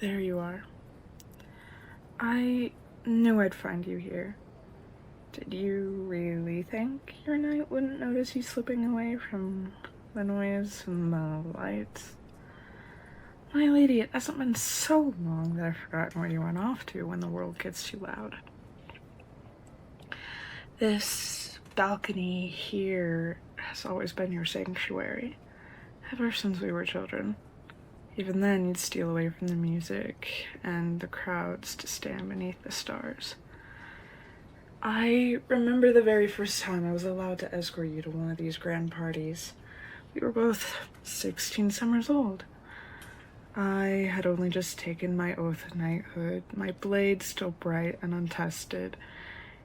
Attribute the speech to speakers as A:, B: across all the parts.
A: There you are. I knew I'd find you here. Did you really think your knight wouldn't notice you slipping away from the noise and the lights? My lady, it hasn't been so long that I've forgotten where you went off to when the world gets too loud. This balcony here has always been your sanctuary, ever since we were children. Even then, you'd steal away from the music and the crowds to stand beneath the stars. I remember the very first time I was allowed to escort you to one of these grand parties. We were both 16 summers old. I had only just taken my oath of knighthood, my blade still bright and untested.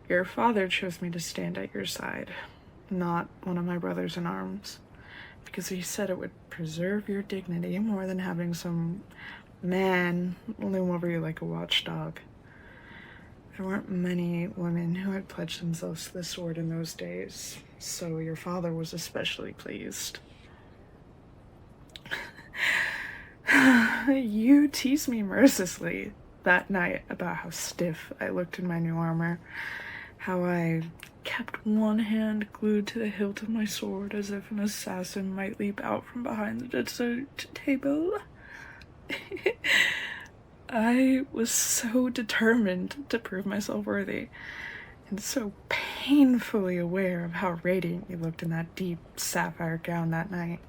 A: Your father chose me to stand at your side, not one of my brothers in arms, because he said it would preserve your dignity more than having some man loom over you like a watchdog. There weren't many women who had pledged themselves to the sword in those days, so your father was especially pleased. You teased me mercilessly that night about how stiff I looked in my new armor, how I kept one hand glued to the hilt of my sword as if an assassin might leap out from behind the dessert table. I was so determined to prove myself worthy, and so painfully aware of how radiant you looked in that deep sapphire gown that night.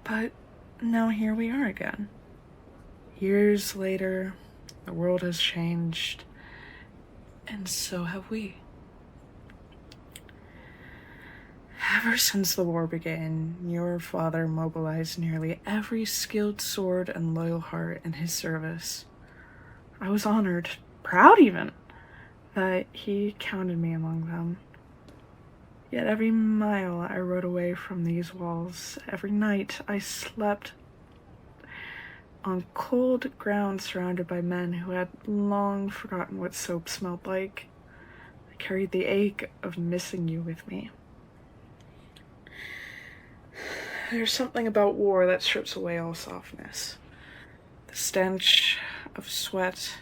A: But now here we are again. Years later, the world has changed, and so have we. Ever since the war began, your father mobilized nearly every skilled sword and loyal heart in his service. I was honored, proud even, that he counted me among them. Yet every mile I rode away from these walls, every night I slept on cold ground surrounded by men who had long forgotten what soap smelled like. I carried the ache of missing you with me. There's something about war that strips away all softness. The stench of sweat,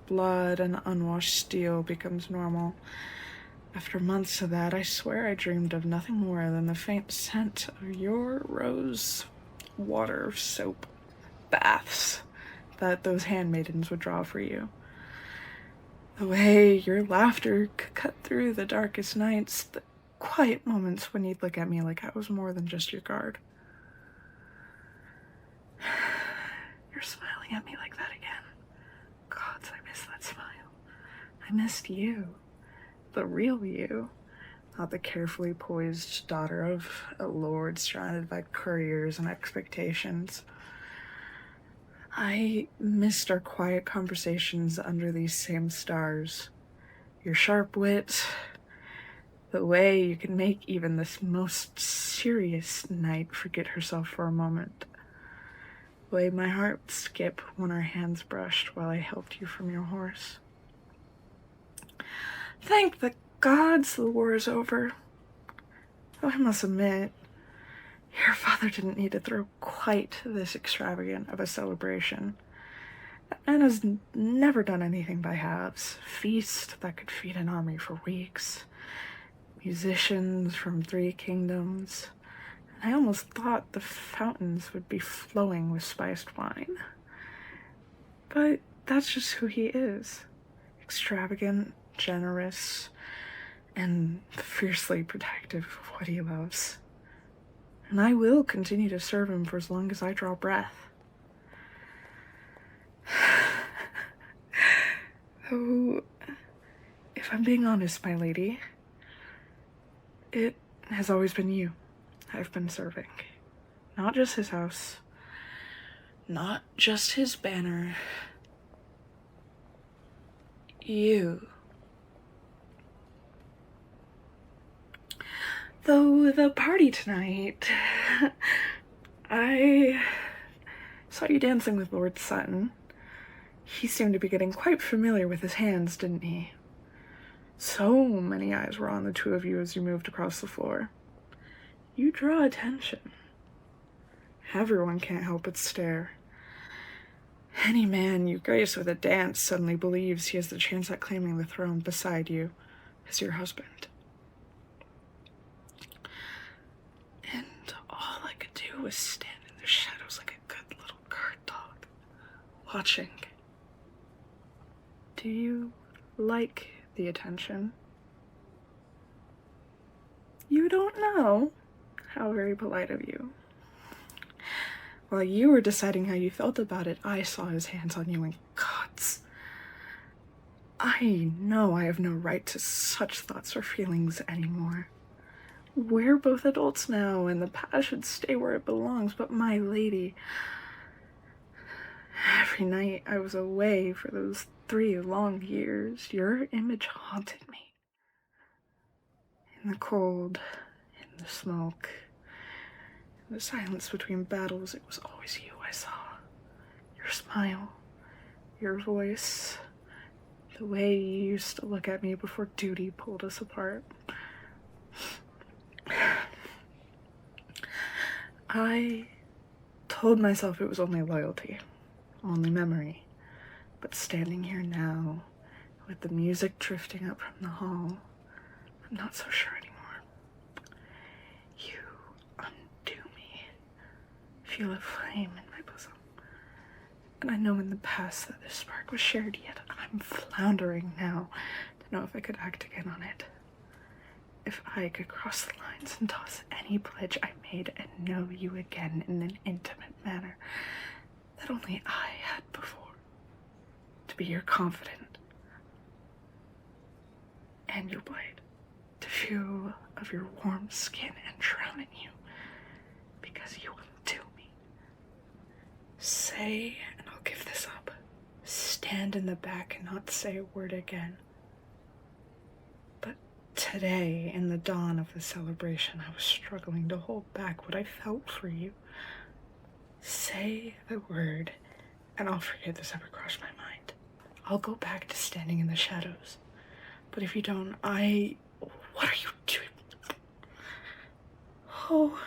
A: blood, and unwashed steel becomes normal. After months of that, I swear I dreamed of nothing more than the faint scent of your rose water soap baths that those handmaidens would draw for you. The way your laughter could cut through the darkest nights, the quiet moments when you'd look at me like I was more than just your guard. You're smiling at me like that again. Gods, I miss that smile. I missed you. The real you, not the carefully poised daughter of a lord surrounded by couriers and expectations. I missed our quiet conversations under these same stars. Your sharp wit, the way you can make even this most serious knight forget herself for a moment. The way my heart would skip when our hands brushed while I helped you from your horse. Thank the gods the war is over. Though I must admit, your father didn't need to throw quite this extravagant of a celebration. That man has never done anything by halves. Feast that could feed an army for weeks. Musicians from 3 kingdoms. And I almost thought the fountains would be flowing with spiced wine. But that's just who he is. Extravagant, generous, and fiercely protective of what he loves. And I will continue to serve him for as long as I draw breath. Though, if I'm being honest, my lady, it has always been you I've been serving. Not just his house, not just his banner. You. Though the party tonight, I saw you dancing with Lord Sutton. He seemed to be getting quite familiar with his hands, didn't he? So many eyes were on the two of you as you moved across the floor. You draw attention. Everyone can't help but stare. Any man you grace with a dance suddenly believes he has the chance at claiming the throne beside you as your husband. And all I could do was stand in the shadows like a good little guard dog, watching. Do you like the attention? You don't know. How very polite of you. While you were deciding how you felt about it, I saw his hands on you and gods. I know I have no right to such thoughts or feelings anymore. We're both adults now, and the past should stay where it belongs, but my lady, every night I was away for those 3 long years, your image haunted me. In the cold, in the smoke, in the silence between battles, it was always you I saw. Your smile, your voice, the way you used to look at me before duty pulled us apart. I told myself it was only loyalty, only memory, but standing here now, with the music drifting up from the hall, I'm not so sure anymore. You undo me. Feel a flame in my bosom. And I know in the past that this spark was shared, yet I'm floundering now to know if I could act again on it. If I could cross the lines and toss any pledge I made and know you again in an intimate manner that only I had before. To be your confidant and your blade. To feel of your warm skin and drown in you. Because you undo me. Say, and I'll give this up. Stand in the back and not say a word again. But today, in the dawn of the celebration, I was struggling to hold back what I felt for you. Say the word, and I'll forget this ever crossed my mind. I'll go back to standing in the shadows. But if you don't, what are you doing? Oh.